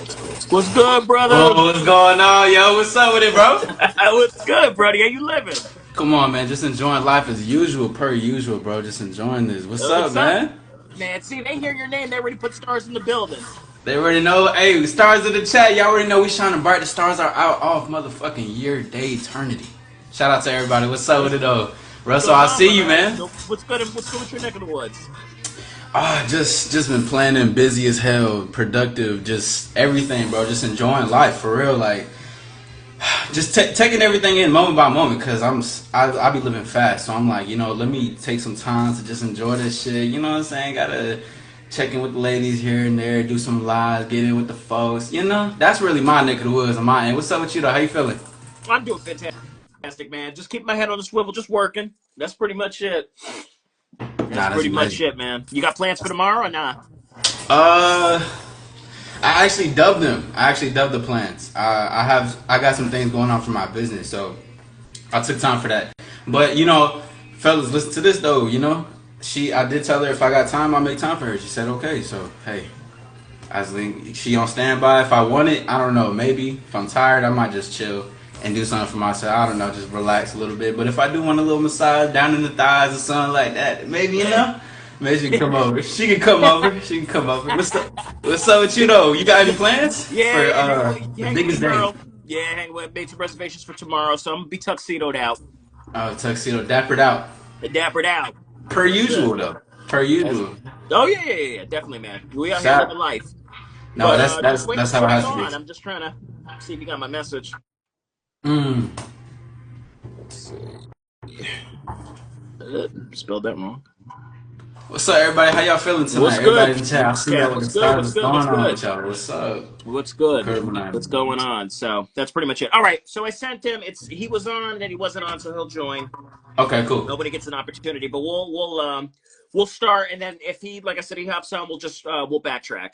What's good, brother? Oh, what's going on, yo? What's up with it, bro? What's good, buddy? How you living? Come on, man. Just enjoying life as usual, per usual, bro. Just enjoying this. What's up, What's up, man? man? See, they hear your name. They already put stars in the building. They already know. Hey, stars in the chat. Y'all already know we shining bright. The stars are out off motherfucking year, day, eternity. Shout out to everybody. What's up with it, though? What's Russell, going I on, see you, brother? man. What's good? What's good with your neck of the woods? Just been planning, busy as hell, productive, just everything, bro. Just enjoying life for real, like just taking everything in moment by moment because I be living fast, so I'm like, let me take some time to just enjoy this shit. You know what I'm saying? Gotta check in with the ladies here and there, do some lives, get in with the folks. That's really my neck of the woods on my end. What's up with you though? How you feeling? I'm doing fantastic, man. Just keep my head on the swivel, just working. That's pretty much it. That's Nah, that's pretty much amazing. it, man. You got plans for tomorrow or not? Uh, I actually dubbed them. I actually dubbed the plans. I got some things going on for my business, so I took time for that. But fellas, listen to this though. I did tell her if I got time, I'll make time for her. She said okay. So hey, I think she on standby. If I want it, I don't know. Maybe if I'm tired, I might just chill and do something for myself. I don't know, just relax a little bit. But if I do want a little massage down in the thighs or something like that, maybe maybe she can come over. She can come over. She can come over. What's up with you though? You got any plans for Yeah, the hang with biggest your day? girl. Yeah, hang with. Made some reservations for tomorrow, so I'm gonna be tuxedoed out, Tuxedo, dappered out. dappered out. Per That's it. usual though. Per That's, usual. oh yeah, definitely, man. We out here Shout. living life. No, But that's just that's waiting that's for how you it to has come to be. on. I'm just trying to see if you got my message. Mm. Let's see. Spelled that wrong. What's up, everybody? How y'all feeling tonight? What's Everybody good? in the chat. I see y'all Cat, looking what's good? stars. What's What's good? What's going on good? with y'all? What's up? What's good? Curb nine. What's going on? So that's pretty much it. All right. So I sent him. He was on, then he wasn't on, so he'll join. Okay, cool. Nobody gets an opportunity, but we'll start, and then if he, like I said, he hops on, we'll backtrack.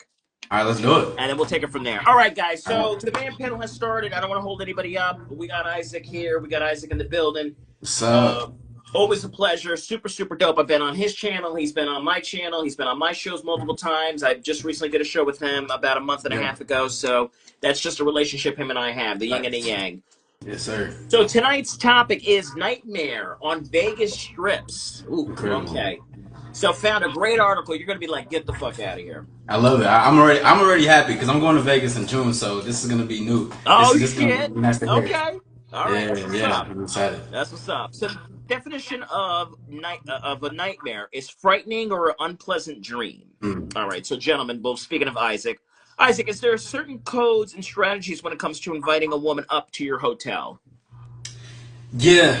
All right, let's do it. And then we'll take it from there. All right, guys. All So right. the man panel has started. I don't want to hold anybody up. We got Isaac here. We got Isaac in the building. What's up? Uh, Always a pleasure. Super, super dope. I've been on his channel. He's been on my channel. He's been on my shows multiple times. I just recently did a show with him about a month and a Yeah. half ago. So that's just a relationship him and I have, the yin and the yang. Yes, sir. So tonight's topic is Nightmare on Vegas Strips. Ooh, Incredible. okay. So found a great article. You're going to be like, get the fuck out of here. I love it. I'm already happy because I'm going to Vegas in June, so this is gonna be new. Oh, This is gonna shit. be nice to hear. Okay. All right. Yeah, That's what's yeah. up. I'm excited. That's what's up. So the definition of a nightmare is frightening or an unpleasant dream. Mm. All right. So gentlemen, both speaking of Isaac, is there certain codes and strategies when it comes to inviting a woman up to your hotel? Yeah,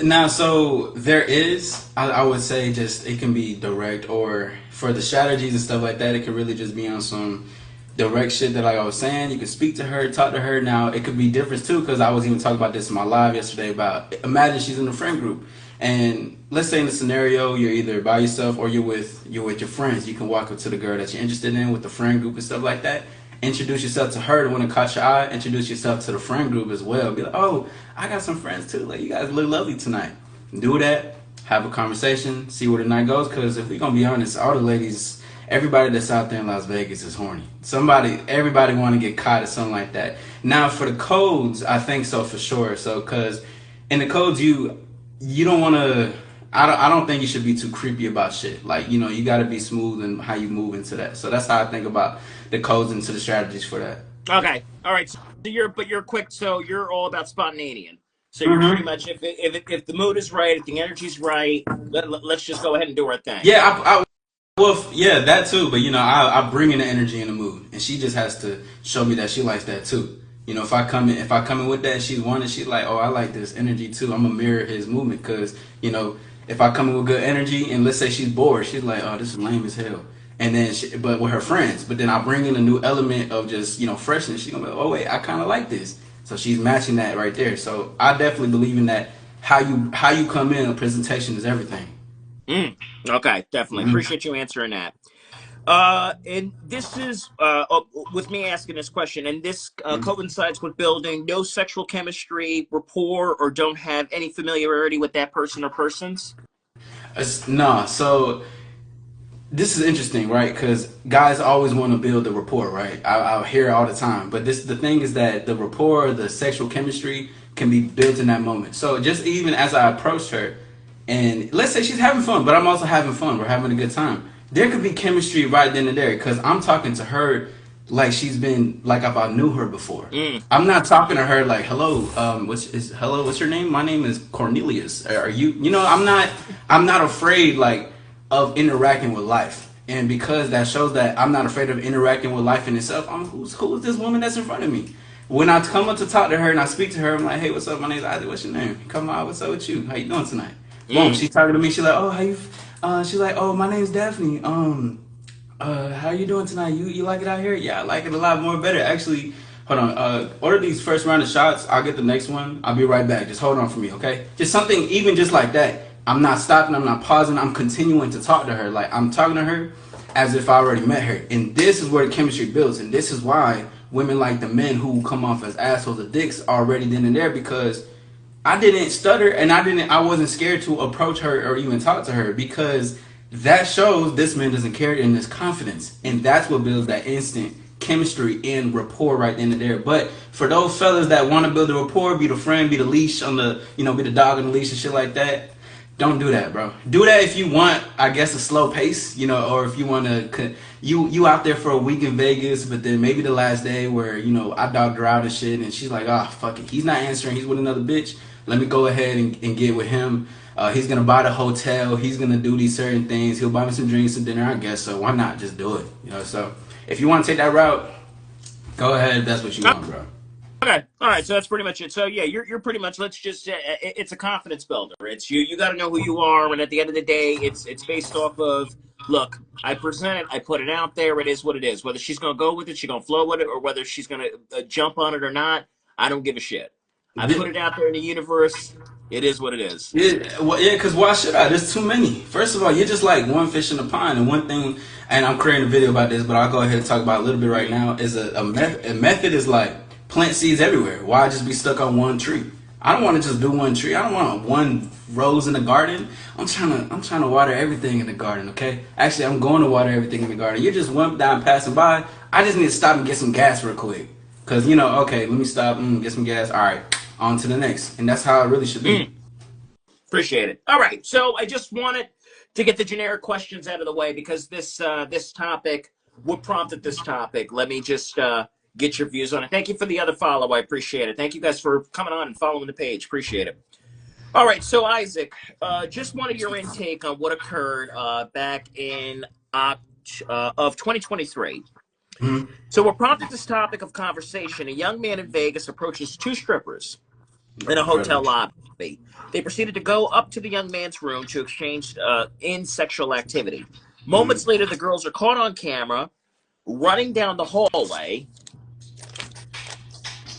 now so there is. I would say just it can be direct, or for the strategies and stuff like that, it could really just be on some direct shit that like I was saying. You can speak to her, talk to her. Now it could be different too, because I was even talking about this in my live yesterday. About imagine she's in a friend group, and let's say in the scenario you're either by yourself or you're with your friends. You can walk up to the girl that you're interested in with the friend group and stuff like that. Introduce yourself to her when it caught your eye. Introduce yourself to the friend group as well. Be like, oh, I got some friends too. Like, you guys look lovely tonight. Do that. Have a conversation. See where the night goes. Because if we're gonna be honest, all the ladies, everybody that's out there in Las Vegas is horny. Everybody want to get caught or something like that. Now, for the codes, I think so for sure. So, because in the codes, you don't want to. I don't think you should be too creepy about shit. Like, you got to be smooth in how you move into that. So that's how I think about the codes into the strategies for that. Okay. All right. So you're quick. So you're all about spontaneity. So you're pretty Mm-hmm. much if the mood is right, if the energy's right, let's just go ahead and do our thing. Yeah, well, yeah, that too. But I bring in the energy and the mood, and she just has to show me that she likes that too. If I come in with that, and she's one, and she's like, oh, I like this energy too. I'm gonna mirror his movement because if I come in with good energy, and let's say she's bored, she's like, oh, this is lame as hell. And then, but with her friends, but then I bring in a new element of just freshness. She's gonna be like, oh wait, I kind of like this. So she's matching that right there. So I definitely believe in that. How you come in, a presentation is everything. Okay, definitely Mm-hmm. appreciate you answering that. And this is with me asking this question, and this coincides with building no sexual chemistry, rapport, or don't have any familiarity with that person or persons. No, so this is interesting, right? Because guys always want to build the rapport, right? I'll hear it all the time. But the thing is that the rapport, the sexual chemistry, can be built in that moment. So just even as I approached her, and let's say she's having fun, but I'm also having fun. We're having a good time. There could be chemistry right then and there because I'm talking to her like she's been like if I knew her before. Mm. I'm not talking to her like, hello, what's your name? My name is Cornelius. Are you? You know, I'm not afraid like of interacting with life, and because that shows that I'm not afraid of interacting with life in itself. Who's this woman that's in front of me? When I come up to talk to her and I speak to her, I'm like, hey, what's up? My name's Isaac. What's your name? Come on, what's up with you? How you doing tonight? Boom, Mm. she's talking to me. She's like, oh, how you? She's like, oh, my name's Daphne. How you doing tonight? You like it out here? Yeah, I like it a lot more better. Actually, hold on. Order these first round of shots. I'll get the next one. I'll be right back. Just hold on for me, okay? Just something even just like that. I'm not stopping. I'm not pausing. I'm continuing to talk to her. Like I'm talking to her as if I already met her. And this is where the chemistry builds. And this is why women like the men who come off as assholes or dicks already then and there because I didn't stutter and I wasn't scared to approach her or even talk to her because that shows this man doesn't care and there's confidence. And that's what builds that instant chemistry and rapport right then and there. But for those fellas that want to build a rapport, be the friend, be the leash on the, be the dog on the leash and shit like that, don't do that, bro. Do that if you want, I guess, a slow pace, or if you want to, you out there for a week in Vegas, but then maybe the last day where I dogged her out and shit, and she's like, ah, fuck it, he's not answering, he's with another bitch. Let me go ahead and get with him. He's gonna buy the hotel. He's gonna do these certain things. He'll buy me some drinks and dinner. I guess so. Why not just do it? So if you want to take that route, go ahead. If that's what you want, bro. Okay, all right. So that's pretty much it. So yeah, you're pretty much. Let's just. It's a confidence builder. It's you. You got to know who you are, and at the end of the day, it's based off of. Look, I present it. I put it out there. It is what it is. Whether she's gonna go with it, she's gonna flow with it, or whether she's gonna jump on it or not, I don't give a shit. I put it out there in the universe. It is what it is. Yeah, well, yeah, because why should I? There's too many. First of all, you're just like one fish in a pond. And one thing, and I'm creating a video about this, but I'll go ahead and talk about it a little bit right now, is a method is like plant seeds everywhere. Why just be stuck on one tree? I don't want to just do one tree. I don't want one rose in the garden. I'm trying to water everything in the garden, okay? Actually, I'm going to water everything in the garden. You're just one down passing by. I just need to stop and get some gas real quick. Because, okay, let me stop and get some gas. All right, on to the next. And that's how it really should be. Mm, appreciate it. All right. So I just wanted to get the generic questions out of the way because this topic, what prompted this topic? Let me just get your views on it. Thank you for the other follow. I appreciate it. Thank you guys for coming on and following the page. Appreciate it. All right. So Isaac, just wanted your intake on what occurred back in of 2023. Mhm. So what prompted this topic of conversation? A young man in Vegas approaches two strippers in a hotel Incredible. lobby. They proceeded to go up to the young man's room to exchange in sexual activity. Moments Mhm. later, the girls are caught on camera running down the hallway.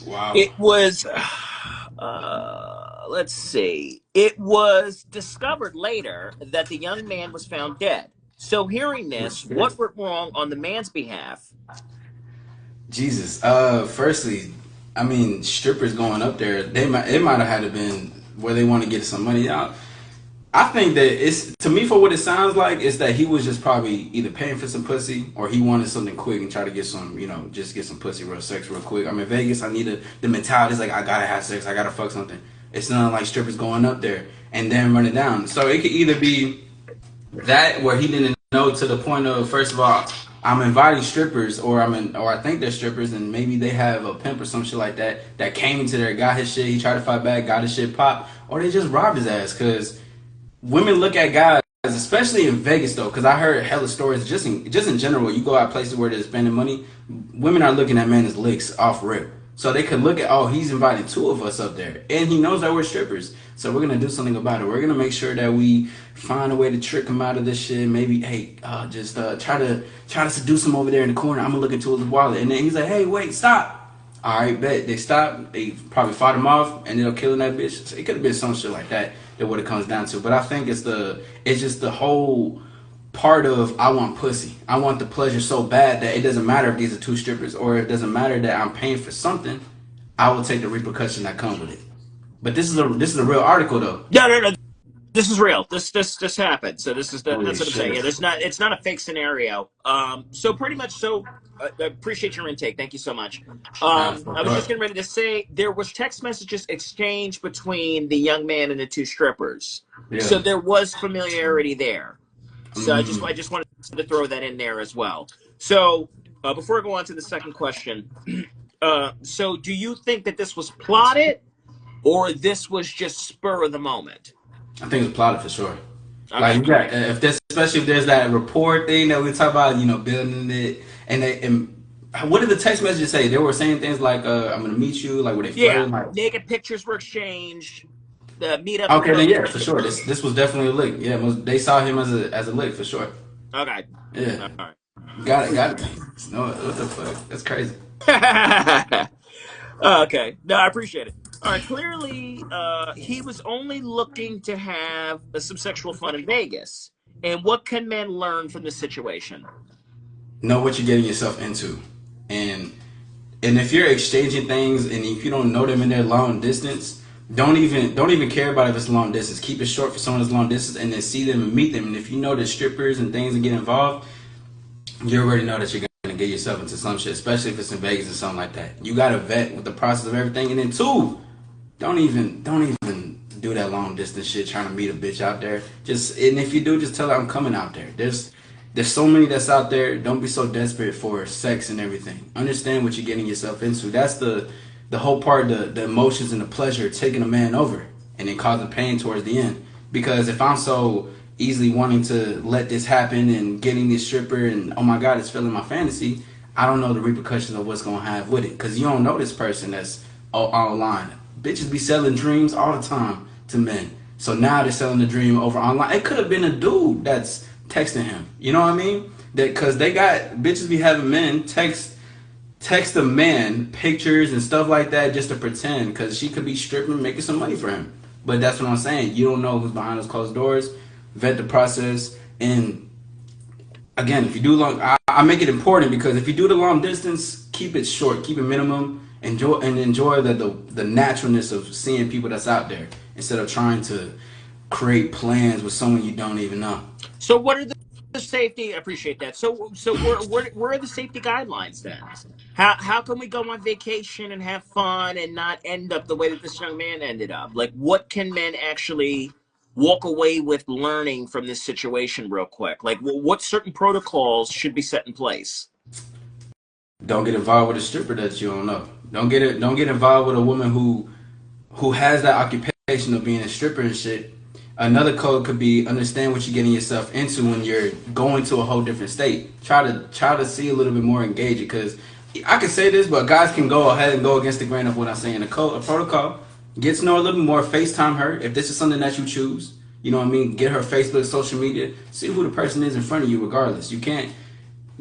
Wow. It was, let's see, it was discovered later that the young man was found dead. So, hearing this, what went wrong on the man's behalf? Jesus. Firstly, I mean, strippers going up there, it might have had to been where they want to get some money out. I think that it's to me for what it sounds like is that he was just probably either paying for some pussy or he wanted something quick and try to get some, just get some pussy real sex real quick. I'm in Vegas. I need the mentality is like I gotta have sex. I gotta fuck something. It's not like strippers going up there and then running down. So it could either be that where he didn't know to the point of first of all I'm inviting strippers or I think they're strippers and maybe they have a pimp or some shit like that came into there got his shit he tried to fight back got his shit popped or they just robbed his ass because women look at guys especially in Vegas though because I heard hella stories just in general you go out places where they're spending money women are looking at men as licks off rip so they could look at oh he's inviting two of us up there and he knows that we're strippers so we're gonna do something about it. We're gonna make sure that we find a way to trick him out of this shit. Maybe, hey, just try to seduce him over there in the corner. I'm gonna look into his wallet, and then he's like, hey, wait, stop. All right, bet they stop. They probably fought him off, and ended up killing that bitch. So it could have been some shit like that. That what it comes down to. But I think it's just the whole part of I want pussy. I want the pleasure so bad that it doesn't matter if these are two strippers or it doesn't matter that I'm paying for something. I will take the repercussion that comes with it. But this is a real article though. No, no, no. This is real. This happened. So this is Holy that's what I'm saying. shit. Yeah, there's not it's not a fake scenario. So pretty much. So I appreciate your intake. Thank you so much. Nah, for I was sure. just getting ready to say there was text messages exchanged between the young man and the two strippers. Yeah. So there was familiarity there. So I Mm. just wanted to throw that in there as well. So before I go on to the second question, so do you think that this was plotted or this was just spur of the moment? I think it's plotted for sure. Like Okay. you got if there's especially if there's that rapport thing that we talk about, building it, and what did the text messages say? They were saying things like, "I'm gonna meet you," like were they Yeah, flirting? Like, naked pictures were exchanged. The meetup okay, then occurred. yeah, for sure. This was definitely a lick. Yeah, they saw him as a lick for sure. Okay. Yeah, All right. got it. No, what the fuck? That's crazy. Okay. No, I appreciate it. All right. Clearly, he was only looking to have some sexual fun in Vegas. And what can men learn from this situation? Know what you're getting yourself into, and if you're exchanging things and if you don't know them in their long distance, don't even care about if it's long distance. Keep it short for someone that's long distance, and then see them and meet them. And if you know the strippers and things and get involved, you already know that you're gonna get yourself into some shit, especially if it's in Vegas or something like that. You gotta vet with the process of everything, and then two, don't even do that long distance shit trying to meet a bitch out there. Just and if you do, just tell her I'm coming out there. There's so many that's out there. Don't be so desperate for sex and everything. Understand what you're getting yourself into. That's the whole part, the emotions and the pleasure taking a man over and then causing pain towards the end. Because if I'm so easily wanting to let this happen and getting this stripper and oh my god, it's filling my fantasy, I don't know the repercussions of what's gonna have with it. Because you don't know this person that's online. Bitches be selling dreams all the time to men. So now they're selling the dream over online. It could have been a dude that's texting him. You know what I mean? That because they got bitches be having men text a man pictures and stuff like that just to pretend because she could be stripping making some money for him. But that's what I'm saying. You don't know who's behind those closed doors. Vet the process. And again, if you do I make it important because if you do the long distance, keep it short, keep it minimum. Enjoy the naturalness of seeing people that's out there instead of trying to create plans with someone you don't even know. So, what are the safety? I appreciate that. So where are the safety guidelines then? How can we go on vacation and have fun and not end up the way that this young man ended up? Like, what can men actually walk away with learning from this situation, real quick? Like, what certain protocols should be set in place? Don't get involved with a stripper that you don't know. Don't get involved with a woman who has that occupation of being a stripper and shit. Another code could be understand what you're getting yourself into when you're going to a whole different state. Try to see a little bit more engaging because I can say this, but guys can go ahead and go against the grain of what I'm saying. A protocol. Get to know a little bit more. FaceTime her if this is something that you choose. You know what I mean? Get her Facebook, social media. See who the person is in front of you, regardless. You can't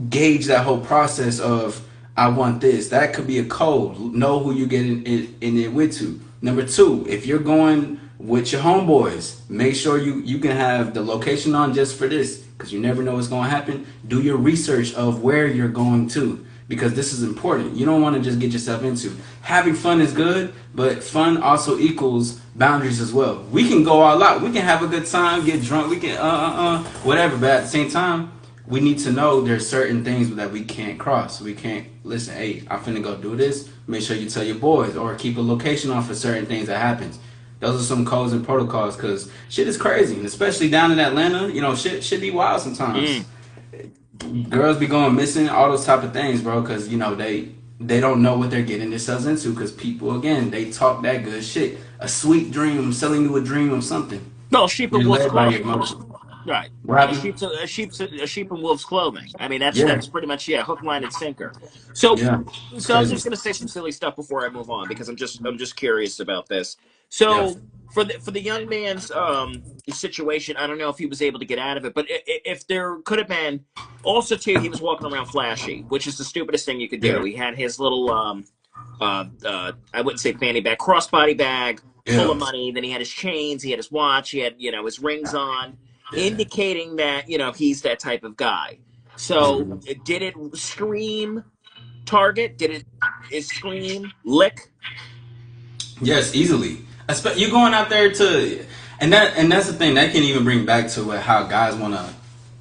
gauge that whole process of I want this. That could be a code. Know who you get in it with to. Number two, if you're going with your homeboys, make sure you can have the location on just for this because you never know what's going to happen. Do your research of where you're going to because this is important. You don't want to just get yourself into. Having fun is good, but fun also equals boundaries as well. We can go all out. We can have a good time, get drunk. We can whatever, but at the same time, we need to know there's certain things that we can't cross. We can't listen. Hey, I'm finna go do this. Make sure you tell your boys or keep a location on for certain things that happens. Those are some codes and protocols because shit is crazy, and especially down in Atlanta. Shit be wild sometimes. Mm. Girls be going missing, all those type of things, bro. Because they don't know what they're getting themselves into. Because people again they talk that good shit. A sweet dream, selling you a dream of something. No, sheep You're and wolf's led by your clothing. emotion. Right. What A happened? sheep in wolf's clothing. I mean, Yeah, that's pretty much, yeah, hook, line, and sinker. So yeah. It's I'm crazy. just gonna say some silly stuff before I move on because I'm just curious about this. Yeah. So for the young man's situation, I don't know if he was able to get out of it, but if there could have been, also too, he was walking around flashy, which is the stupidest thing you could do. Yeah. He had his little I wouldn't say fanny bag, crossbody bag full Yeah. of money. Then he had his chains, he had his watch, he had his rings on, Yeah. indicating that he's that type of guy. So Mhm. did it scream target? Did it scream lick? Yes, easily. You're going out there to. And that's the thing that can even bring back to how guys want to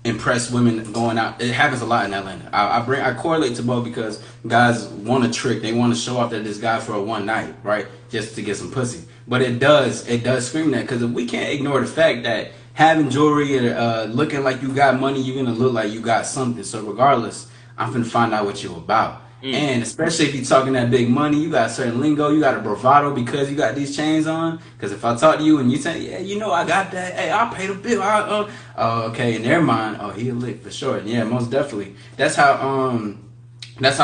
impress women going out. It happens a lot in Atlanta. I correlate to both because guys want a trick. They want to show off that this guy for a one night, right, just to get some pussy. But it does scream that because we can't ignore the fact that having jewelry, looking like you got money, you're gonna look like you got something. So regardless, I'm finna find out what you about. Mm. And especially if you're talking that big money, you got certain lingo, you got a bravado because you got these chains on. Because if I talk to you and you say, yeah, you know, I got that, hey, I'll pay the bill. Oh, okay, in their mind, oh, he a lick for sure. Yeah, most definitely. That's how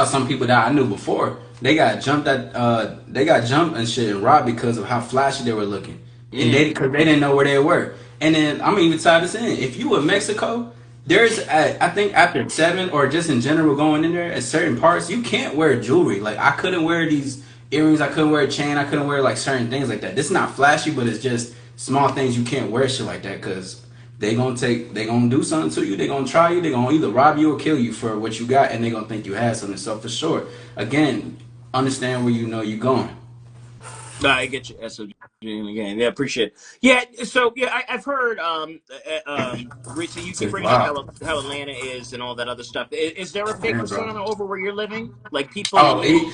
some people that I knew before they got jumped and shit and robbed because of how flashy they were looking, and Mm. because they didn't know where they were. And then I'm gonna even tie this in. If you in Mexico, I think after 7 or just in general going in there at certain parts, you can't wear jewelry. Like I couldn't wear these earrings, I couldn't wear a chain, I couldn't wear like certain things like that. This is not flashy, but it's just small things you can't wear shit like that because they gonna do something to you. They gonna try you. They gonna either rob you or kill you for what you got, and they gonna think you had something. So for sure, again, understand where you know you going. No, I get you. SOG again. Yeah, appreciate it. Yeah, so yeah, I've heard recently you It's bring up wild. how Atlanta is and all that other stuff. Is there a fake Man, bro. persona over where you're living? Like people? Oh,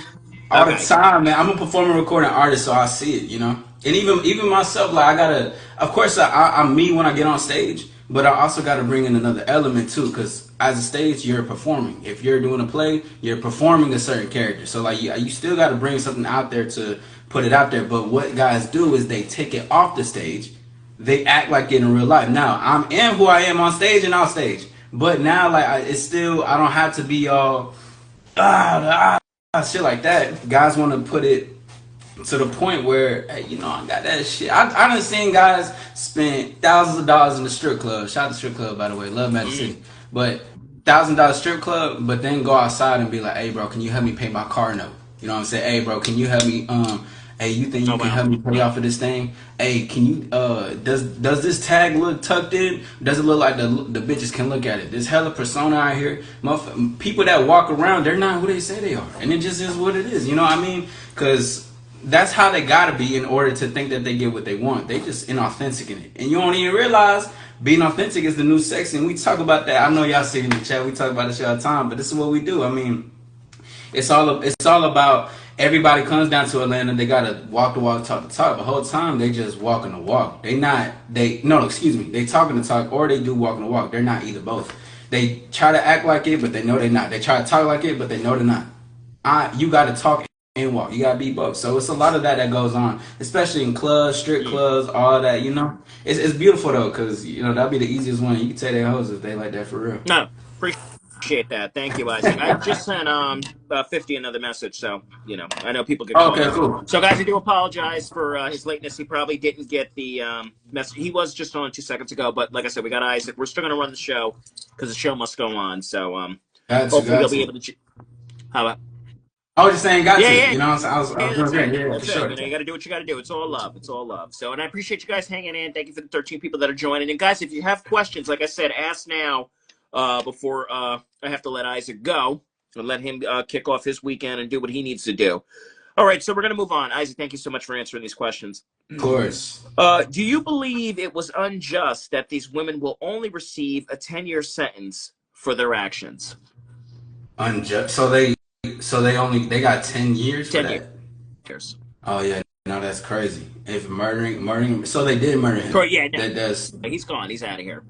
all the Okay. time, man. I'm a performing recording artist, so I see it, you know. And even myself, like I gotta. Of course, I'm me when I get on stage, but I also gotta bring in another element too, because as a stage, you're performing. If you're doing a play, you're performing a certain character. So like you still got to bring something out there to put it out there. But what guys do is they take it off the stage. They act like it in real life. Now I am who I am on stage and off stage. But now like it's still I don't have to be all shit like that. Guys want to put it to the point where, hey, you know, I got that shit. I done seen guys spend thousands of dollars in the strip club. Shout out to strip club, by the way. Love Magic Mm. City. But $1,000 strip club, but then go outside and be like, hey, bro, can you help me pay my car note? You know what I'm saying? Hey, bro, can you help me? Hey, you think Oh you can wow. help me pay off of this thing? Hey, can you? Does this tag look tucked in? Does it look like the bitches can look at it? There's hella persona out here. People that walk around, they're not who they say they are, and it just is what it is. You know what I mean? Because that's how they gotta be in order to think that they get what they want. They just inauthentic in it, and you don't even realize being authentic is the new sexy. And we talk about that. I know y'all see it in the chat. We talk about this shit all the time, but this is what we do. I mean, it's all about everybody comes down to Atlanta. They gotta walk the walk, talk the talk. The whole time they just walking the walk. They not they no excuse me. They talking the talk or they do walking the walk. They're not either both. They try to act like it, but they know they're not. They try to talk like it, but they know they're not. You gotta talk and walk. You gotta be both. So it's a lot of that goes on, especially in clubs, strip Mm. clubs, all that. You know, it's beautiful though, cause you know that'd be the easiest one. You can tell their hoes if they like that for real. No, appreciate that. Thank you, Isaac. I just sent 50 another message, so I know people get caught Okay, up. cool. So, guys, I do apologize for his lateness. He probably didn't get the message. He was just on 2 seconds ago, but like I said, we got Isaac. We're still going to run the show because the show must go on. So, Got you, hopefully, he'll got be you. able to. How about? I was just saying, got Yeah, to. yeah, You know, what I'm saying? I was yeah. doing That's great. it. Yeah, yeah, for That's it. sure. You got to do what you got to do. It's all love. It's all love. So, and I appreciate you guys hanging in. Thank you for the 13 people that are joining. And guys, if you have questions, like I said, ask now before I have to let Isaac go and let him kick off his weekend and do what he needs to do. All right, so we're going to move on. Isaac, thank you so much for answering these questions. Of course. Do you believe it was unjust that these women will only receive a 10-year sentence for their actions? Unjust. So they got 10 years for 10 that. years. Oh yeah, no, that's crazy. If murdering, so they did murder him. Yeah, no, That's he's gone. He's out of here.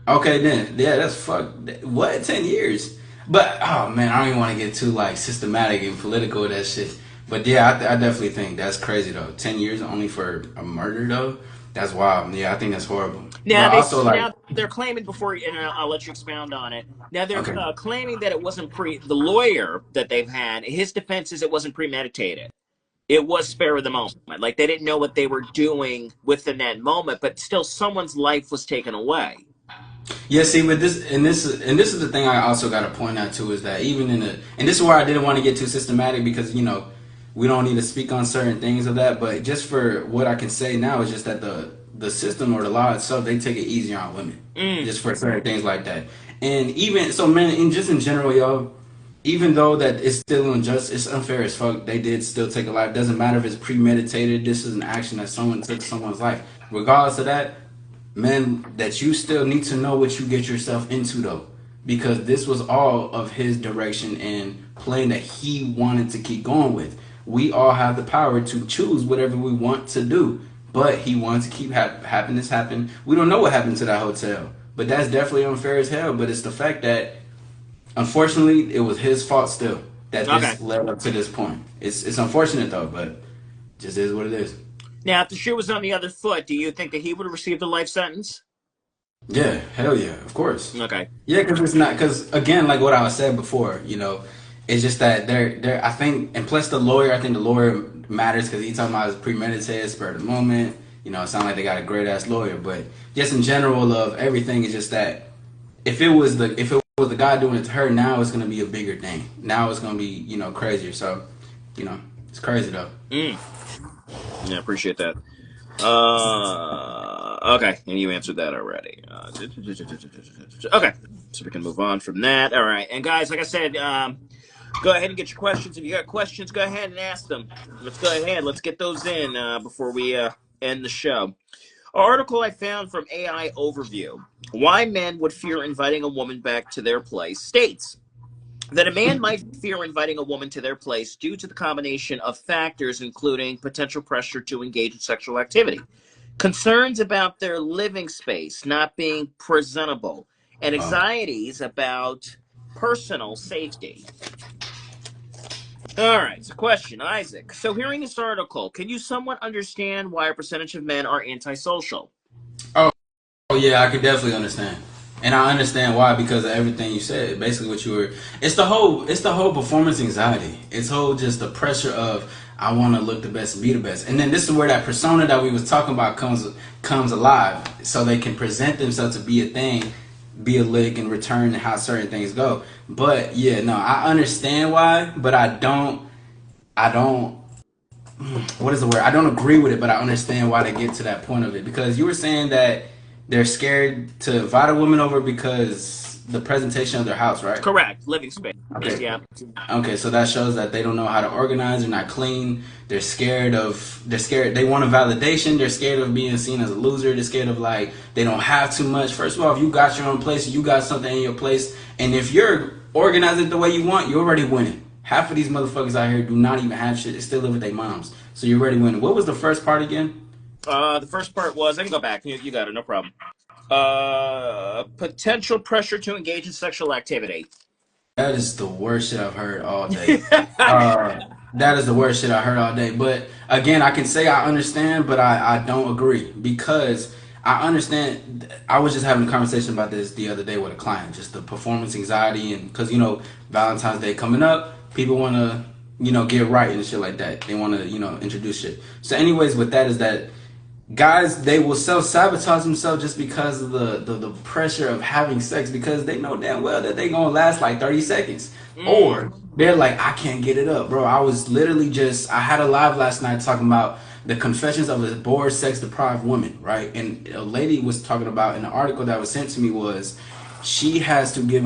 okay then. Yeah, that's fuck. What 10 years? But oh man, I don't even want to get too like systematic and political with that shit. But yeah, I definitely think that's crazy though. 10 years only for a murder though. That's wild. Yeah, I think that's horrible. But Now also like, now they're claiming before, and I'll let you expound on it. Now they're okay. claiming that it wasn't the lawyer that they've had. His defense is it wasn't premeditated. It was spare of the moment. Like they didn't know what they were doing within that moment, but still someone's life was taken away. Yeah, see, but this is the thing I also got to point out too is that even in the and this is where I didn't want to get too systematic because we don't need to speak on certain things of that, but just for what I can say now is just that the system or the law itself they take it easier on women Mm. just for certain things like that, and even so, man, in just in general, y'all. even though that it's still unjust, it's unfair as fuck. They did still take a life. Doesn't matter if it's premeditated. This is an action that someone took someone's life. Regardless of that, man, that you still need to know what you get yourself into though, because this was all of his direction and plan that he wanted to keep going with. We all have the power to choose whatever we want to do, but he wants to keep happiness happen. We don't know what happened to that hotel, but that's definitely unfair as hell. But it's the fact that unfortunately it was his fault still that Okay. this led up to this point. It's unfortunate though, but just is what it is. Now, if the shoe was on the other foot, do you think that he would have received a life sentence? Yeah, hell yeah, of course. Okay. Yeah, because it's not because again, like what I said before, it's just that they're. I think, and plus the lawyer, I think the lawyer matters because he's talking about his premeditated, spur of the moment. It sounds like they got a great ass lawyer, but just in general of everything is just that if it was the guy doing it to her, now it's gonna be a bigger thing. Now it's gonna be crazier. So, it's crazy though. Yeah, appreciate that. Okay, and you answered that already. Okay, so we can move on from that. All right, and guys, like I said, go ahead and get your questions. If you got questions, go ahead and ask them. Let's go ahead. Let's get those in before we end the show. An article I found from AI Overview: Why Men Would Fear Inviting a Woman Back to Their Place states that a man might fear inviting a woman to their place due to the combination of factors, including potential pressure to engage in sexual activity, concerns about their living space not being presentable, and anxieties about personal safety. All right, so question, Isaac. So hearing this article, can you somewhat understand why a percentage of men are antisocial? Oh yeah, I could definitely understand, and I understand why because of everything you said. Basically, what you were, it's the whole performance anxiety. It's whole just the pressure of I want to look the best and be the best, and then this is where that persona that we was talking about comes alive, so they can present themselves to be a thing, be a lick, and return how certain things go. But yeah, no, I understand why, but I don't. What is the word? I don't agree with it, but I understand why they get to that point of it. Because you were saying that they're scared to invite a woman over because the presentation of their house, right? Correct, living space. Okay. Yeah. Okay, so that shows that they don't know how to organize. They're not clean. They're scared. They want a validation. They're scared of being seen as a loser. They're scared of like they don't have too much. First of all, if you got your own place, you got something in your place, and if you're organizing the way you want, you're already winning. Half of these motherfuckers out here do not even have shit. They still live with their moms. So you're already winning. What was the first part again? The first part was, I can go back. You got it, no problem. Potential pressure to engage in sexual activity. That is the worst shit I've heard all day. That is the worst shit I heard all day. But again, I can say I understand, but I don't agree because I understand. I was just having a conversation about this the other day with a client, just the performance anxiety, and because Valentine's Day coming up, people want to get right and shit like that. They want to introduce shit. So, anyways, with that is that guys, they will self-sabotage themselves just because of the pressure of having sex because they know damn well that they gonna last like 30 seconds. Or they're like, I can't get it up, bro. I was literally I had a live last night talking about the confessions of a bored, sex-deprived woman, right? And a lady was talking about in the article that was sent to me was she has to give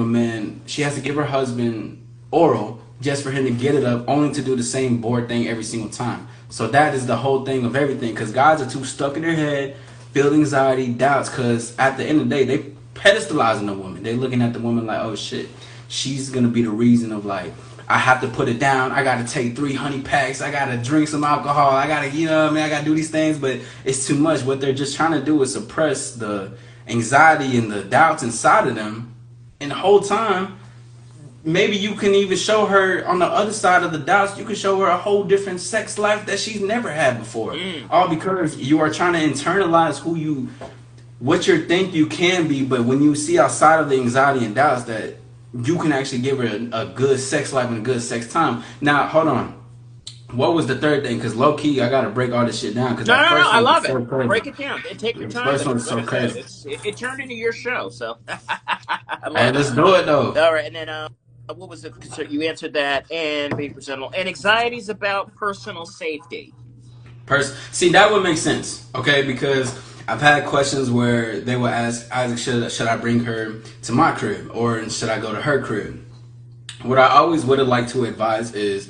her husband oral just for him to get it up, only to do the same bored thing every single time. So that is the whole thing of everything, because guys are too stuck in their head, feel anxiety, doubts, because at the end of the day, they pedestalizing the woman. They're looking at the woman like, oh shit, she's going to be the reason of like, I have to put it down, I got to take 3 honey packs, I got to drink some alcohol, I got to, I got to do these things, but it's too much. What they're just trying to do is suppress the anxiety and the doubts inside of them, and the whole time, maybe you can even show her on the other side of the doubts, you can show her a whole different sex life that she's never had before. All because you are trying to internalize what you think you can be, but when you see outside of the anxiety and doubts that you can actually give her a good sex life and a good sex time. Now, hold on. What was the third thing? Because low key, I gotta break all this shit down. No, I love it. Break it down and take your time. First one's so crazy. It turned into your show, so. Hey, let's do it though. All right, and then what was it? So you answered that, and being presentable, and anxieties about personal safety. See, that would make sense, okay? Because I've had questions where they will ask Isaac, should I bring her to my crib, or should I go to her crib? what I always would have liked to advise is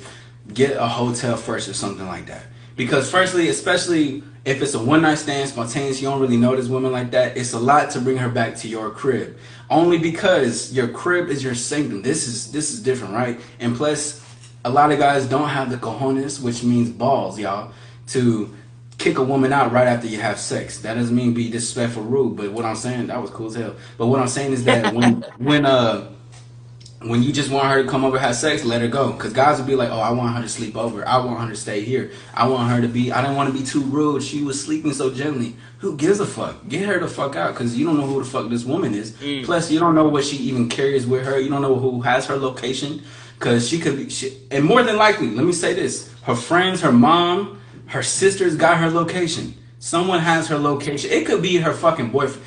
get a hotel first or something like that. Because firstly, especially if it's a one night stand, spontaneous, you don't really know this woman like that. It's a lot to bring her back to your crib, only because your crib is your sanctum. This is different, right? And plus, a lot of guys don't have the cojones, which means balls, y'all, to kick a woman out right after you have sex. That doesn't mean be disrespectful, rude. But what I'm saying, that was cool as hell. But what I'm saying is that when you just want her to come over and have sex, let her go. Because guys will be like, oh, I want her to sleep over. I want her to stay here. I didn't want to be too rude. She was sleeping so gently. Who gives a fuck? Get her the fuck out, because you don't know who the fuck this woman is. Plus, you don't know what she even carries with her. You don't know who has her location. Because she could be, and more than likely, let me say this, her friends, her mom, her sisters got her location. Someone has her location. It could be her fucking boyfriend.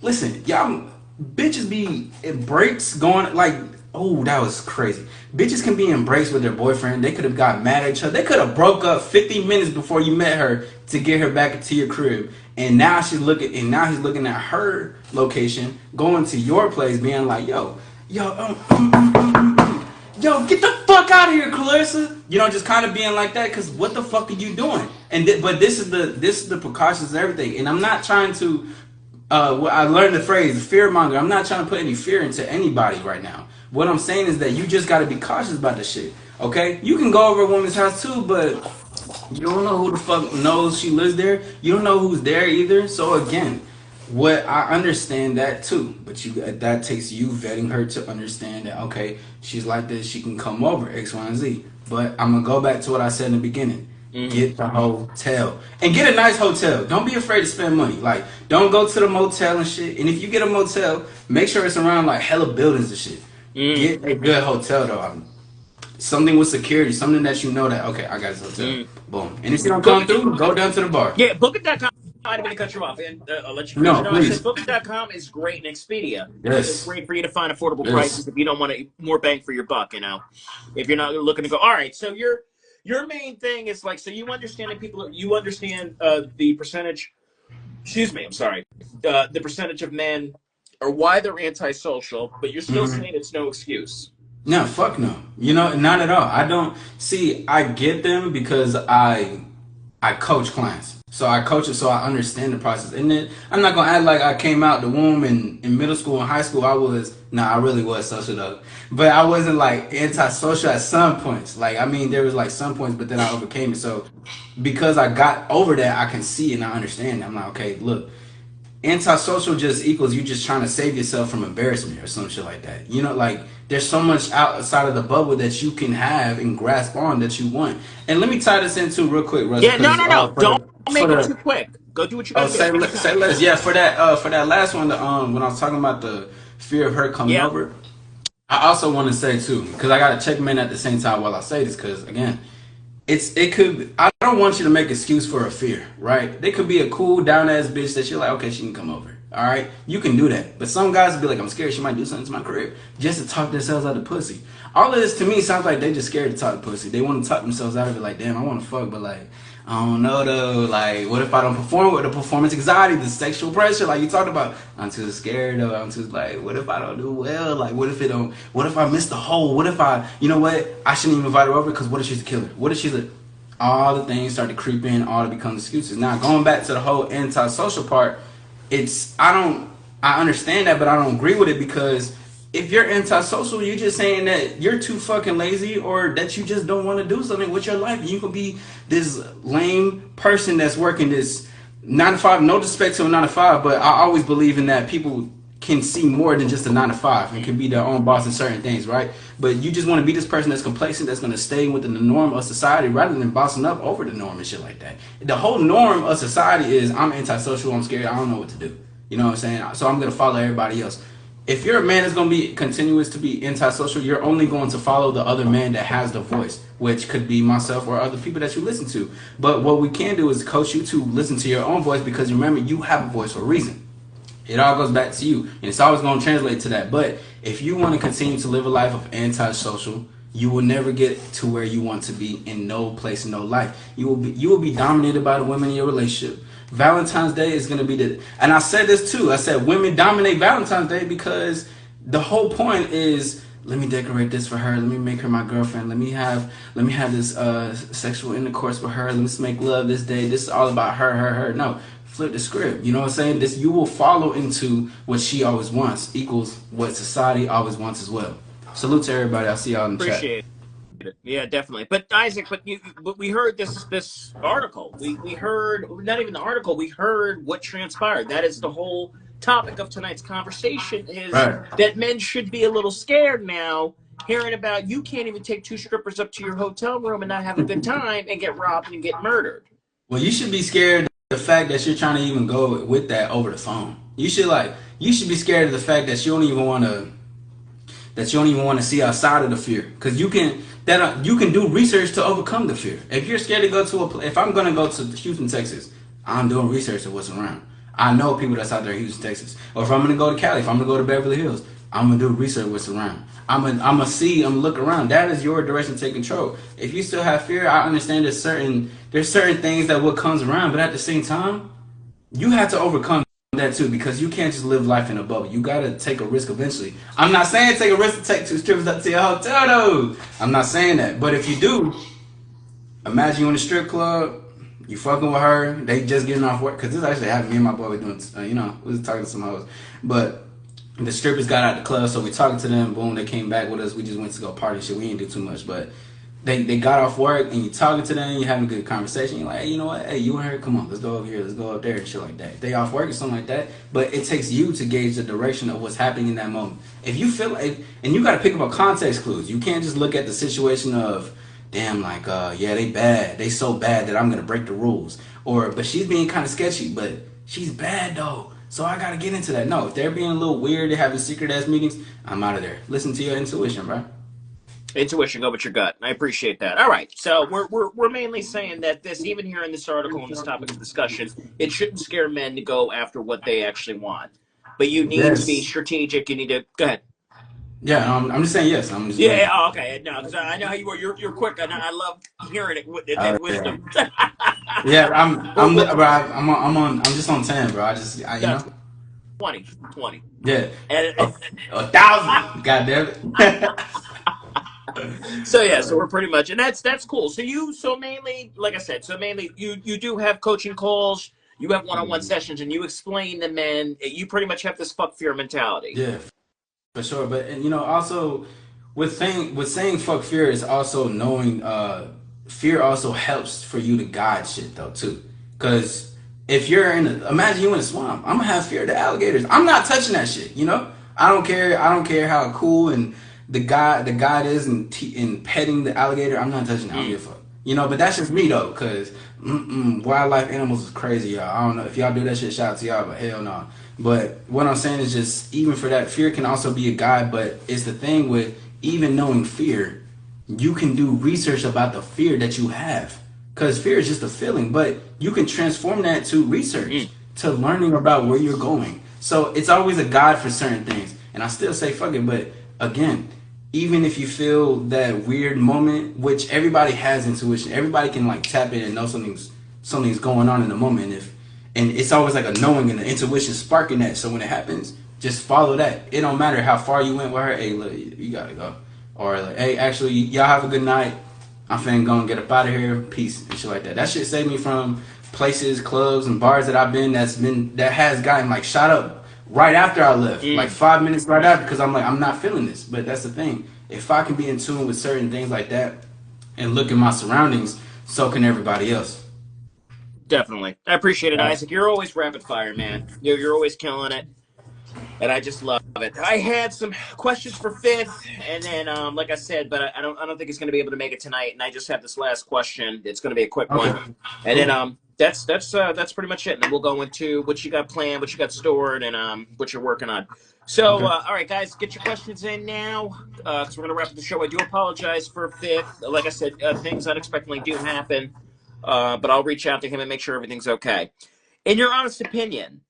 Listen, y'all, bitches be in breaks going like, oh, that was crazy. Bitches can be embraced with their boyfriend. They could have got mad at each other. They could have broke up 50 minutes before you met her to get her back into your crib. And now he's looking at her location, going to your place, being like, yo, get the fuck out of here, Clarissa. You know, just kind of being like that, because what the fuck are you doing? But this is the precautions and everything. And I'm not trying to. I learned the phrase fear monger. I'm not trying to put any fear into anybody right now. What I'm saying is that you just got to be cautious about this shit. Okay, you can go over a woman's house too, but you don't know who the fuck knows she lives there. You don't know who's there either. So again, what I understand that too, but that takes you vetting her to understand that okay, she's like this, she can come over X, Y, and Z. But I'm gonna go back to what I said in the beginning. Get the hotel and get a nice hotel. Don't be afraid to spend money. Like, don't go to the motel and shit. And if you get a motel, make sure it's around like hella buildings and shit. Get a good hotel though. Something with security, something that you know that okay, I got this hotel. Boom. And if you don't come through, go down to the bar. Yeah, Booking.com. I didn't mean to cut you off, and I'll let you finish. No, No, I said please. Booking.com is great, and Expedia is Yes. great for you to find affordable Yes. prices if you don't want to more bang for your buck. You know, if you're not looking to go. All right, so your main thing is like, so you understand that you understand the percentage. Excuse me, I'm sorry. The percentage of men or why they're antisocial, but you're still saying it's no excuse. No, fuck no. You know, not at all. I don't see. I get them because I coach clients, so I coach it, so I understand the process. And then I'm not gonna act like I came out the womb in middle school and high school. I really was social though, but I wasn't like antisocial at some points. Like I mean, there was like some points, but then I overcame it. So because I got over that, I can see and I understand. I'm like, okay, look, antisocial just equals you just trying to save yourself from embarrassment or some shit like that. You know, like there's so much outside of the bubble that you can have and grasp on that you want. And let me tie this in too real quick, Russell, Yeah, no, because no, no. Don't for make it too the quick. Go do what you got to do. say less. Yeah, for that last one, when I was talking about the fear of her coming Yeah. over, I also want to say too, because I got to check men at the same time while I say this, because again, it could. I don't want you to make excuse for a fear, right? They could be a cool down ass bitch that you're like, okay, she can come over. All right, you can do that. But some guys will be like, I'm scared she might do something to my crib just to talk themselves out of pussy. All of this to me sounds like they just scared to talk pussy. They want to talk themselves out of it. Like, damn, I want to fuck, but like, I don't know though. Like, what if I don't perform with the performance anxiety, the sexual pressure, like you talked about? I'm too scared though. I'm too like, what if I don't do well? Like, what if it don't? What if I miss the hole? What if you know what? I shouldn't even invite her over because what if she's a killer? What if she's a all the things start to creep in, all to become excuses. Now going back to the whole antisocial part, I understand that, but I don't agree with it because if you're antisocial, you're just saying that you're too fucking lazy or that you just don't want to do something with your life. You can be this lame person that's working this 9 to 5, no disrespect to a 9 to 5, but I always believe in that people can see more than just a 9 to 5 and can be their own boss in certain things, right? But you just want to be this person that's complacent, that's going to stay within the norm of society rather than bossing up over the norm and shit like that. The whole norm of society is I'm antisocial, I'm scared, I don't know what to do. You know what I'm saying? So I'm going to follow everybody else. If you're a man that's going to be continuous to be antisocial, you're only going to follow the other man that has the voice, which could be myself or other people that you listen to. But what we can do is coach you to listen to your own voice because remember, you have a voice for a reason. It all goes back to you, and it's always going to translate to that. But if you want to continue to live a life of antisocial, you will never get to where you want to be in no place in no life. You will be dominated by the women in your relationship. Valentine's Day is going to be and I said this too. I said women dominate Valentine's Day because the whole point is let me decorate this for her. Let me make her my girlfriend. Let me have this sexual intercourse with her. Let's make love this day. This is all about her. No, flip the script. You know what I'm saying? This you will follow into what she always wants equals what society always wants as well. Salute to everybody. I'll see y'all in the chat. Appreciate it. Yeah, definitely. But Isaac, but we heard this article. We heard not even the article. We heard what transpired. That is the whole topic of tonight's conversation. Is Right. that men should be a little scared now, hearing about you can't even take two strippers up to your hotel room and not have a good time and get robbed and get murdered. Well, you should be scared of the fact that you're trying to even go with that over the phone. You should be scared of the fact that you don't even want to see outside of the fear, because you can do research to overcome the fear. If you're scared to go to if I'm gonna go to Houston, Texas, I'm doing research of what's around. I know people that's out there in Houston, Texas. Or if I'm gonna go to Cali, if I'm gonna go to Beverly Hills, I'm gonna do research of what's around. I'm gonna look around. That is your direction to take control. If you still have fear, I understand there's certain things that what comes around, but at the same time, you have to overcome that too, because you can't just live life in a bubble. You gotta take a risk eventually. I'm not saying take a risk to take two strippers up to your hotel though. I'm not saying that. But if you do, imagine you in a strip club, you fucking with her, they just getting off work. Because this actually happened. Me and my boy were doing, we was talking to some hoes. But the strippers got out of the club, so we talking to them. Boom, they came back with us. We just went to go party shit. We didn't do too much, but they got off work and you talking to them, you having a good conversation. You're like, hey, you know what? Hey, you and her, come on, let's go over here, let's go up there and shit like that. They off work or something like that, but it takes you to gauge the direction of what's happening in that moment. If you feel like, and you got to pick up on context clues. You can't just look at the situation of, damn, like, yeah, they bad. They so bad that I'm gonna break the rules. But she's being kind of sketchy, but she's bad though. So I gotta get into that. No, if they're being a little weird, they're having secret ass meetings, I'm out of there. Listen to your intuition, bro. Intuition, go with your gut. I appreciate that. All right, so we're mainly saying that this, even here in this article and this topic of discussion, it shouldn't scare men to go after what they actually want. But you need to be Yes. strategic. You need to go ahead. Yeah, I'm just saying yes. I'm just Yeah, going. yeah, okay. No, because I know how you are. You're quick, and I love hearing it with Oh that yeah. wisdom. Yeah, Well, bro, I'm just on 10, bro. You yeah, know. 20, 20. Yeah, And, a thousand. God damn it. so yeah, so we're pretty much, and that's cool. So mainly, like I said, so mainly you do have coaching calls, you have one-on-one sessions, and you explain the men. You pretty much have this fuck fear mentality. Yeah, for sure. But and also with saying fuck fear is also knowing fear also helps for you to guide shit though too. Cause if you're imagine you in a swamp, I'm gonna have fear of the alligators. I'm not touching that shit, you know? I don't care how cool and the guy is in petting the alligator. I'm not touching that. I don't give a fuck. But that's just me though, cause wildlife animals is crazy, y'all. I don't know if y'all do that shit. Shout out to y'all, but hell no. But what I'm saying is just even for that, fear can also be a guide. But it's the thing with even knowing fear, you can do research about the fear that you have, because fear is just a feeling, but you can transform that to research, to learning about where you're going. So it's always a guide for certain things. And I still say fuck it, but again, even if you feel that weird moment, which everybody has intuition, everybody can like tap in and know something's going on in the moment. And it's always like a knowing and the intuition sparking that. So when it happens, just follow that. It don't matter how far you went with her. Hey, look, you gotta go. Or like, hey, actually, y'all have a good night. I'm finna go and get up out of here. Peace and shit like that. That shit saved me from places, clubs, and bars that I've been that has gotten like shot up right after I left, like 5 minutes right after, because I'm like, I'm not feeling this. But that's the thing. If I can be in tune with certain things like that and look at my surroundings, so can everybody else. Definitely, I appreciate it, Isaac. You're always rapid fire, man. You're always killing it. And I just love it. I had some questions for fifth, and then like I said, but I don't think he's going to be able to make it tonight. And I just have this last question. It's going to be a quick Okay. one, and then that's pretty much it. And then we'll go into what you got planned, what you got stored, and what you're working on. So Okay. all right, guys, get your questions in now, because we're going to wrap up the show. I do apologize for fifth. Like I said, things unexpectedly do happen, but I'll reach out to him and make sure everything's okay. In your honest opinion,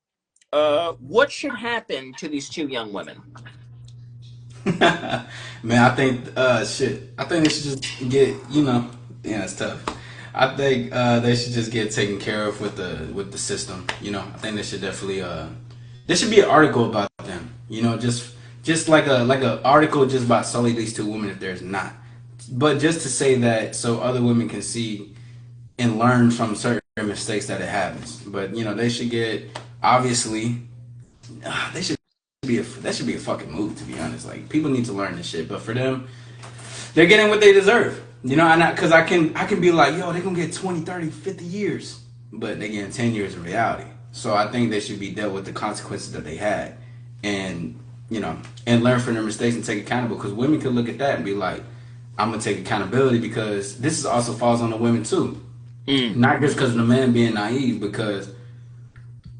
what should happen to these two young women? Man, I think shit. I think they should just get, yeah, it's tough. I think they should just get taken care of with the system. I think they should definitely there should be an article about them. Just just like a article just about solely these two women if there's not. But just to say that so other women can see and learn from certain mistakes that it happens. But they should get obviously they should that should be a fucking move to be honest. Like people need to learn this shit, but for them, they're getting what they deserve. Because I can be like, yo, they're gonna get 20, 30, 50 years, but they getting 10 years of reality. So I think they should be dealt with the consequences that they had, and and learn from their mistakes and take accountable. Because women could look at that and be like, I'm gonna take accountability because this is also falls on the women too. Not just because of the man being naive, because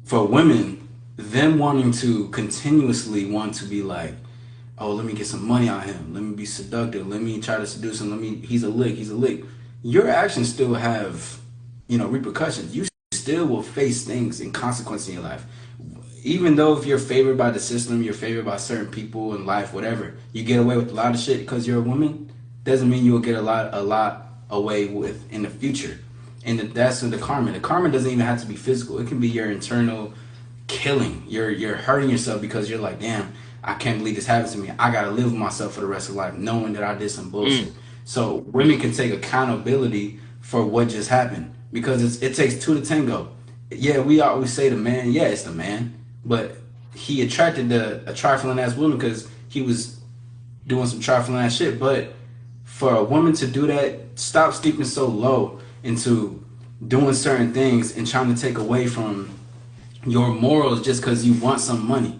for women, them wanting to continuously want to be like, oh, let me get some money on him. Let me be seductive. Let me try to seduce him. He's a lick. He's a lick. Your actions still have, repercussions. You still will face things and consequences in your life. Even though if you're favored by the system, you're favored by certain people in life, whatever, you get away with a lot of shit because you're a woman, doesn't mean you will get a lot away with in the future. And that's the karma. The karma doesn't even have to be physical. It can be your internal killing. You're hurting yourself because you're like, damn, I can't believe this happened to me. I gotta live with myself for the rest of life, knowing that I did some bullshit. So women can take accountability for what just happened because it takes two to tango. Yeah, we always say the man. Yeah, it's the man, but he attracted a trifling ass woman because he was doing some trifling ass shit. But for a woman to do that, stop stooping so low into doing certain things and trying to take away from your morals just because you want some money.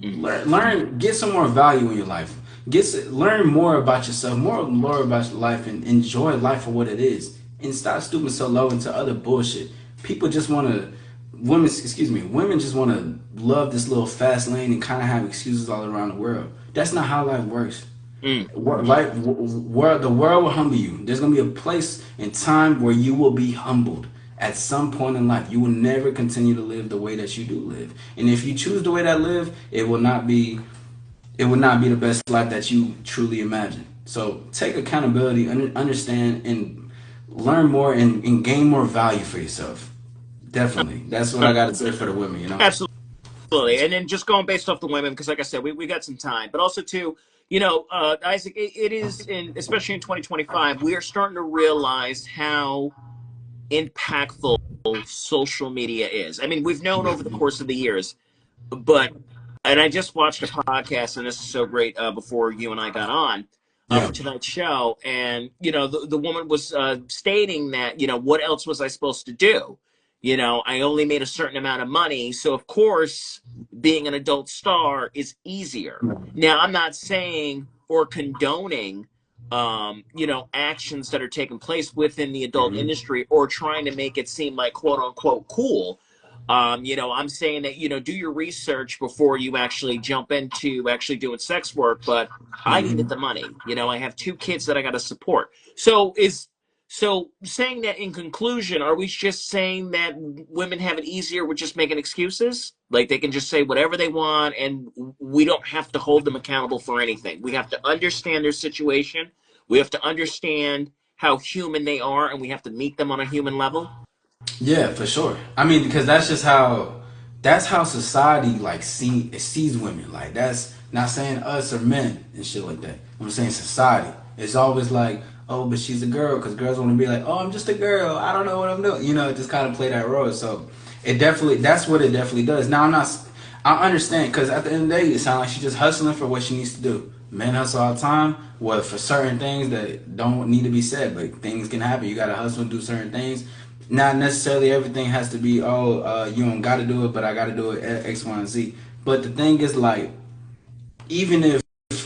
Learn, get some more value in your life. Learn more about yourself, more about your life, and enjoy life for what it is. And stop stooping so low into other bullshit. People just want to, women just want to love this little fast lane and kind of have excuses all around the world. That's not how life works. The world will humble you. There's gonna be a place and time where you will be humbled. At some point in life, you will never continue to live the way that you do live. And if you choose the way that I live, it will not be the best life that you truly imagine. So take accountability, understand, and learn more and gain more value for yourself. Definitely, that's what I got to say for the women. Absolutely. And then just going based off the women, because like I said, we got some time, but also too, Isaac, it is especially in 2025, we are starting to realize how impactful social media is. I mean, we've known over the course of the years, but and I just watched a podcast, and this is so great. Before you and I got on Yeah. for tonight's show, and the woman was stating that what else was I supposed to do? I only made a certain amount of money, so of course, being an adult star is easier. Now, I'm not saying or condoning actions that are taking place within the adult industry or trying to make it seem like quote unquote cool. I'm saying that, do your research before you actually jump into actually doing sex work, but I needed the money. I have two kids that I got to support. So saying that in conclusion, are we just saying that women have it easier with just making excuses? Like they can just say whatever they want and we don't have to hold them accountable for anything. We have to understand their situation. We have to understand how human they are and we have to meet them on a human level. Yeah, for sure. I mean, because that's how society like sees women. Like that's not saying us or men and shit like that. I'm saying society. It's always like, oh, but she's a girl, because girls want to be like, oh, I'm just a girl. I don't know what I'm doing. Just kind of play that role. So that's what it definitely does. Now I understand, because at the end of the day, it sounds like she's just hustling for what she needs to do. Men hustle all the time. Well, for certain things that don't need to be said, but things can happen. You gotta hustle and do certain things. Not necessarily everything has to be, you don't gotta do it, but I gotta do it X, Y, and Z. But the thing is, like, even if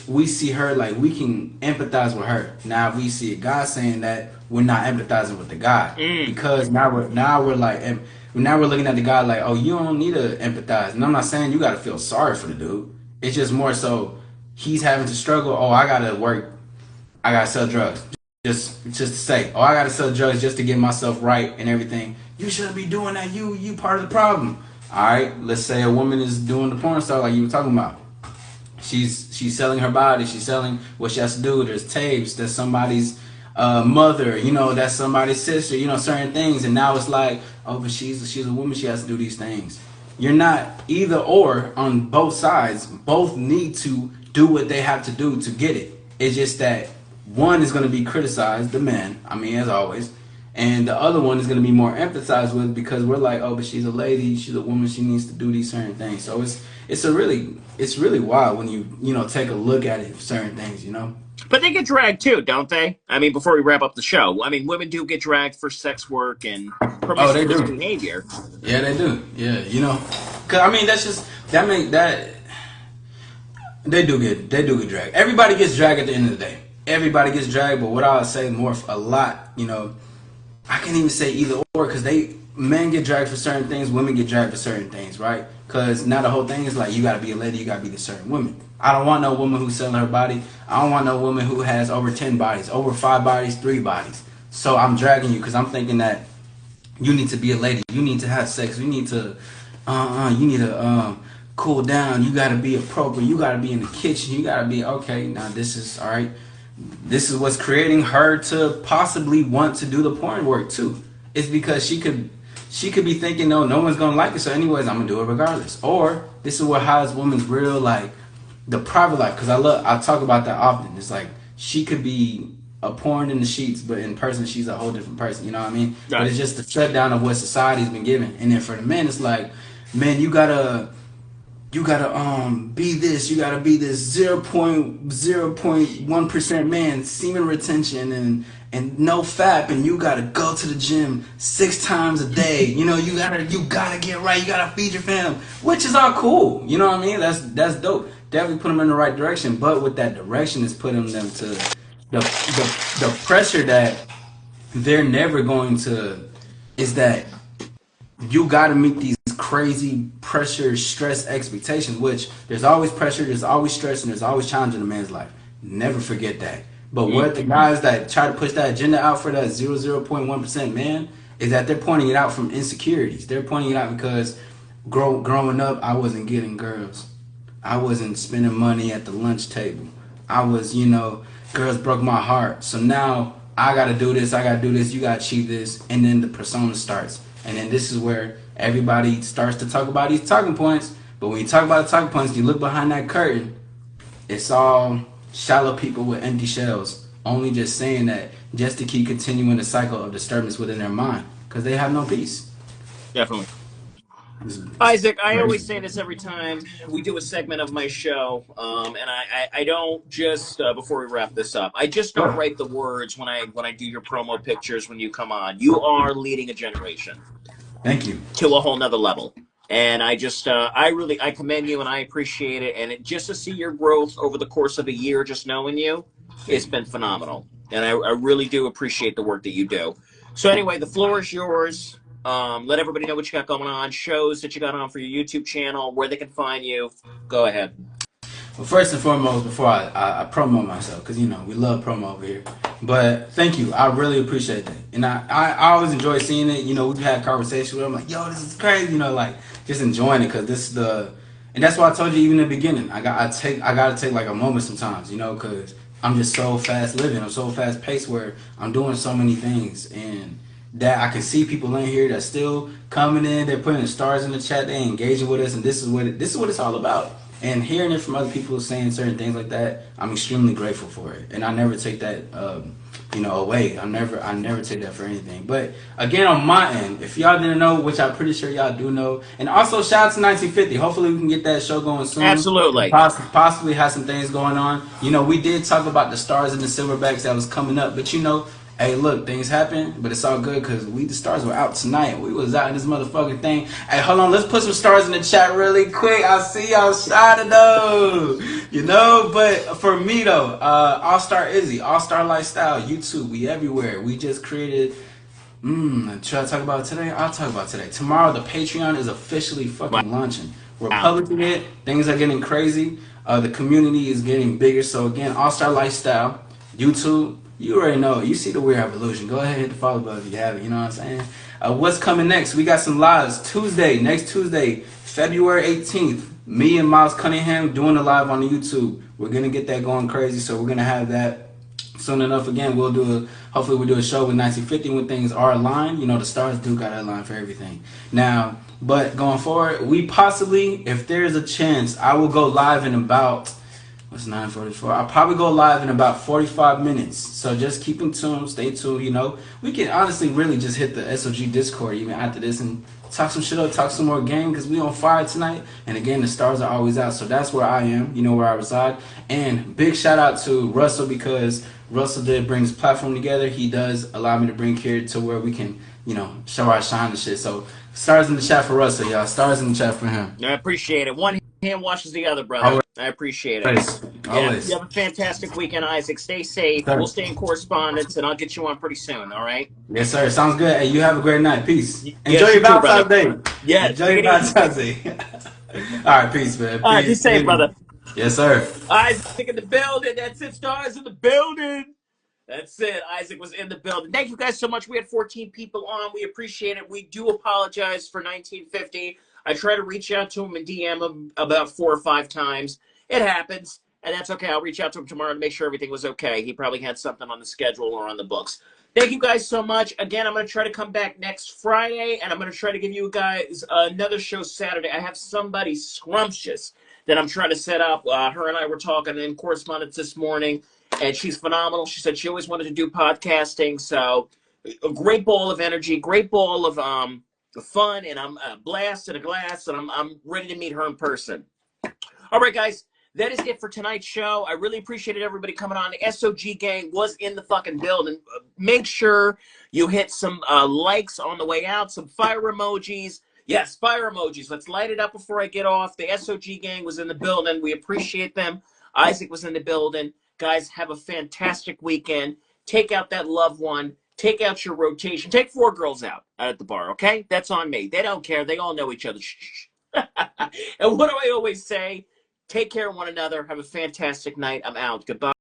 we see her, like, we can empathize with her. Now, if we see a guy saying that, we're not empathizing with the guy, because now we're looking at the guy like, oh, you don't need to empathize. And I'm not saying you gotta feel sorry for the dude. It's just more so he's having to struggle. Oh, I gotta work. I gotta sell drugs. Just to say, oh, I gotta sell drugs just to get myself right and everything. You shouldn't be doing that. You part of the problem. All right. Let's say a woman is doing the porn star like you were talking about. She's selling her body. She's selling what she has to do. There's tapes. There's somebody's mother. That's somebody's sister. Certain things. And now it's like, oh, but she's a woman. She has to do these things. You're not either or on both sides. Both need to do what they have to do to get it. It's just that one is going to be criticized, the man, I mean, as always, and the other one is going to be more emphasized with because we're like, oh, but she's a lady, she's a woman, she needs to do these certain things. So it's really wild when you know take a look at it, certain things, you know. But they get dragged too, don't they? I mean, before we wrap up the show, I mean, women do get dragged for sex work and Oh, they promiscuous do. behavior. Yeah, they do. Yeah, you know, cause I mean that's just that make that they do get dragged. Everybody gets dragged at the end of the day. Everybody gets dragged, but what I would say more a lot, you know, I can't even say either or because men get dragged for certain things, women get dragged for certain things, right? Because now the whole thing is like you got to be a lady, you got to be the certain woman. I don't want no woman who's selling her body. I don't want no woman who has over 10 bodies, over 5 bodies, 3 bodies. So I'm dragging you because I'm thinking that you need to be a lady. You need to have sex. You need to, you need to cool down. You got to be appropriate. You got to be in the kitchen. You got to be okay. Now this is all right. This is what's creating her to possibly want to do the porn work too. It's because she could be thinking, no one's gonna like it. So anyways, I'm gonna do it regardless. Or this is what hides women's real like the private life. Because I talk about that often. It's like she could be a porn in the sheets, but in person she's a whole different person. You know what I mean? Right. But it's just the shutdown of what society's been given. And then for the men, it's like, man, you gotta be this, you gotta be this 0.1% man, semen retention and no fap, and you gotta go to the gym 6 times a day. You know, you gotta get right, you gotta feed your fam, which is all cool. You know what I mean? That's dope. Definitely put them in the right direction, but with that direction is putting them to the pressure that they're never going to is that you got to meet these crazy pressure, stress expectations, which there's always pressure, there's always stress, and there's always challenge in a man's life. Never forget that. But what the guys that try to push that agenda out for that 0.1% man is that they're pointing it out from insecurities. They're pointing it out because growing up, I wasn't getting girls. I wasn't spending money at the lunch table. I was, girls broke my heart. So now I got to do this, you got to achieve this. And then the persona starts. And then this is where everybody starts to talk about these talking points. But when you talk about the talking points, you look behind that curtain, it's all shallow people with empty shells. Only just saying that just to keep continuing the cycle of disturbance within their mind. Because they have no peace. Definitely. It's Isaac, I always crazy. say this every time we do a segment of my show, and I don't just before we wrap this up, I just don't write the words when I do your promo pictures when you come on. You are leading a generation Thank you. to a whole nother level, and I commend you and I appreciate it, and just to see your growth over the course of a year, just knowing you, it's Thank you. been phenomenal, and I really do appreciate the work that you do. So anyway, the floor is yours. Let everybody know what you got going on, shows that you got on for your YouTube channel, where they can find you. Go ahead. Well, first and foremost, before I promote myself, because we love promo over here. But thank you, I really appreciate that, and I always enjoy seeing it. We've had conversations where I'm like, yo, this is crazy. Like just enjoying it because this is and that's why I told you even in the beginning. I gotta take like a moment sometimes, because I'm just so fast living. I'm so fast paced where I'm doing so many things and. That I can see people in here that's still coming in. They're putting stars in the chat. They engaging with us, and this is what it's all about. And hearing it from other people saying certain things like that, I'm extremely grateful for it. And I never take that, away. I never take that for anything. But again, on my end, if y'all didn't know, which I'm pretty sure y'all do know, and also shout out to 1950. Hopefully, we can get that show going soon. Absolutely. Possibly have some things going on. We did talk about the stars and the silverbacks that was coming up, but hey, look, things happen, but it's all good because the stars were out tonight. We was out in this motherfucking thing. Hey, hold on, let's put some stars in the chat really quick. I see y'all shouting though. But for me though, AllStar Izzy, AllStar Lifestyle, YouTube, we everywhere. We just created. Should I talk about it today? I'll talk about it today. Tomorrow, the Patreon is officially fucking launching. We're publishing it. Things are getting crazy. The community is getting bigger. So again, AllStar Lifestyle, YouTube. You already know. You see the Weird Evolution. Go ahead and hit the follow button if you have it. You know what I'm saying? What's coming next? We got some lives. Next Tuesday, February 18th. Me and Miles Cunningham doing a live on the YouTube. We're going to get that going crazy. So we're going to have that soon enough. Again, hopefully we'll do a show with 1950 when things are aligned. The stars do got a line for everything. Now, but going forward, we possibly, if there's a chance, I will go live in about It's 9:44. I'll probably go live in about 45 minutes. So just keep in tune, stay tuned. We can honestly really just hit the SOG Discord even after this and talk some shit up, talk some more game because we on fire tonight. And again, the stars are always out. So that's where I am. You know where I reside. And big shout out to Russell because Russell did bring his platform together. He does allow me to bring here to where we can, show our shine and shit. So stars in the chat for Russell, y'all. Stars in the chat for him. I appreciate it. One hand washes the other, brother. I appreciate it. Always. You have a fantastic weekend, Isaac. Stay safe. We'll stay in correspondence, and I'll get you on pretty soon, all right? Yes, sir. Sounds good. Hey, you have a great night. Peace. Yes, Enjoy your Valentine's Day. Yeah. Enjoy your Valentine's Day. All right, peace, man. Peace. All right, be safe, brother. Yes, sir. Isaac in the building. That's it. Stars in the building. That's it. Isaac was in the building. Thank you guys so much. We had 14 people on. We appreciate it. We do apologize for 1950. I try to reach out to him and DM him about 4 or 5 times. It happens, and that's okay. I'll reach out to him tomorrow to make sure everything was okay. He probably had something on the schedule or on the books. Thank you guys so much. Again, I'm going to try to come back next Friday, and I'm going to try to give you guys another show Saturday. I have somebody scrumptious that I'm trying to set up. Her and I were talking in correspondence this morning, and she's phenomenal. She said she always wanted to do podcasting, so a great ball of energy, great ball of fun, and I'm a blast in a glass, and I'm ready to meet her in person. All right, guys, that is it for tonight's show. I really appreciated everybody coming on. The SOG gang was in the fucking building. Make sure you hit some likes on the way out, some fire emojis. Yes, fire emojis. Let's light it up before I get off. The SOG gang was in the building. We appreciate them. Isaac was in the building. Guys, have a fantastic weekend. Take out that loved one. Take out your rotation. Take 4 girls out at the bar, okay? That's on me. They don't care. They all know each other. Shh. And what do I always say? Take care of one another. Have a fantastic night. I'm out. Goodbye.